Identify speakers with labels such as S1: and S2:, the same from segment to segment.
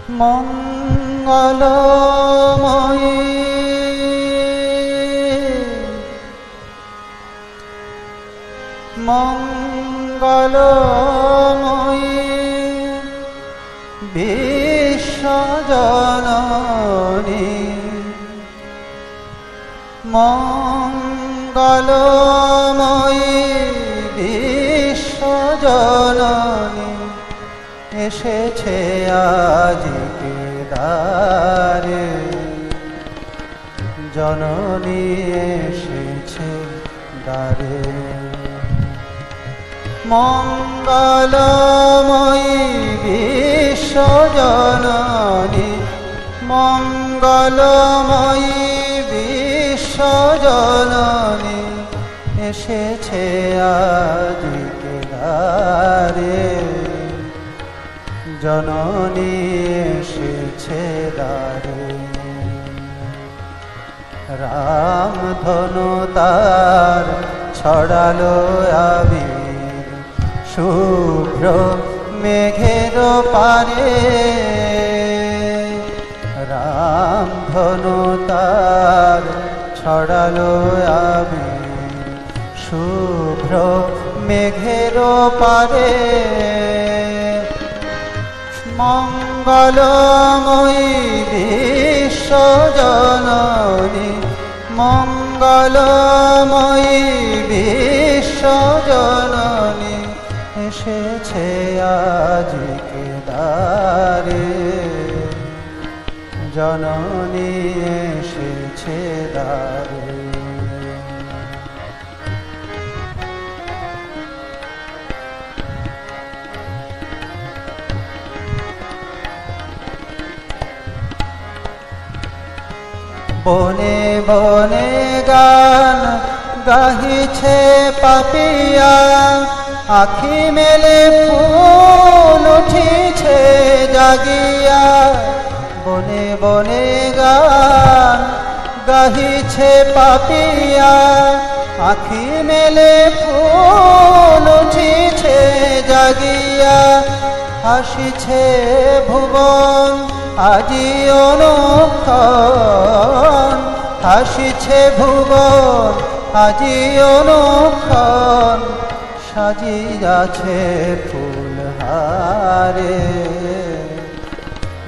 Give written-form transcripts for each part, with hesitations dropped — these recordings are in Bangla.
S1: মঙ্গলময়ী মঙ্গলময়ী বিশ্বজননী মঙ্গলময়ী বিশ্বজননী এসেছে আজকে দ্বারে জননী এসেছে দ্বারে মঙ্গলময়ী বিশ্বজননী মঙ্গলময়ী বিশ্বজননী এসেছে আজকে দ্বারে জননী এসেছে দ্বারে রামধনু তার ছড়ালো আবির শুভ্র মেঘের পারে রামধনু তার ছড়ালো আবির শুভ্র মেঘের পারে মঙ্গলময়ী বিশ্বজননী মঙ্গলময়ী বিশ্বজননী এসেছে আজকে দ্বারে জননী এসেছে দ্বারে বনে বনে গান গাহিছে পাপিয়া আখি মেলে ফুল উঠিছে জাগিয়া বনে বনে গান গাহিছে পাপিয়া আখি মেলে ফুল উঠিছে জাগিয়া হাসিছে ভুবন আজি অনুক্ষণ হাসিছে ভুবন আজি অনুক্ষণ সাজিয়াছে ফুলহারে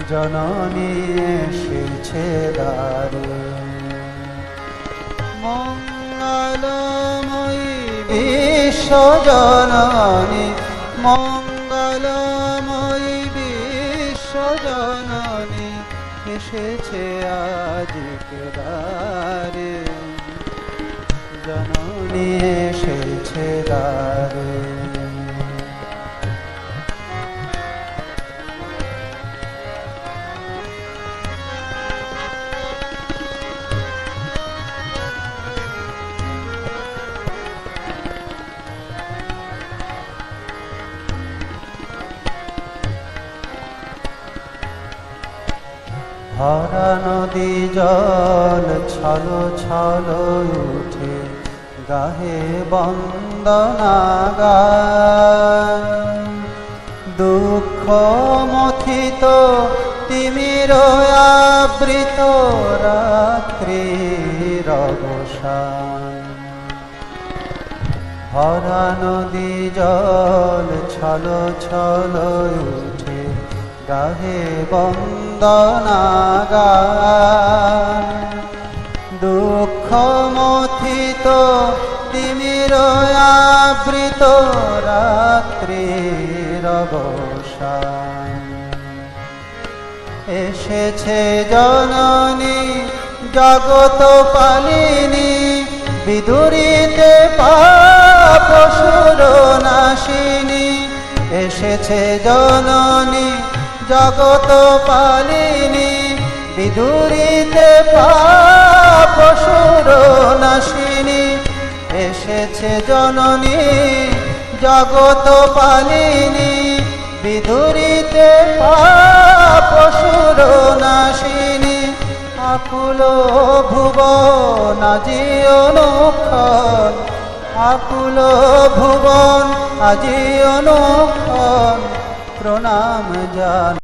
S1: জননী এসেছে দ্বারে মঙ্গলময়ী বিশ্বজননী মঙ্গলময়ী বিশ্বজননী এসেছে আজকে দ্বারে জননী এসেছে দ্বারে ভরা নদী জল ছলো ছলো উঠে গাহে বন্দনা গান দুঃখ মথিত তিমির আবৃত রাত্রির অবসান ভরা নদী জল ছলো ছলো উঠে গাহে বন্দনা গান দুঃখ মথিত তিমির আবৃত রাত্রির অবসান এসেছে জননী জগত পালিনী বিদুরিতে পাপ সুর নাশিনী এসেছে জননী জগত পালিনী বিদুরিতে পাপ সুর নাশিনী এসেছে জননী জগত পালিনী বিদুরিতে পাপ সুর নাশিনী আকুল ভুবন আজি অনুক্ষণ আকুল ভুবন আজি অনুক্ষণ প্রণাম জান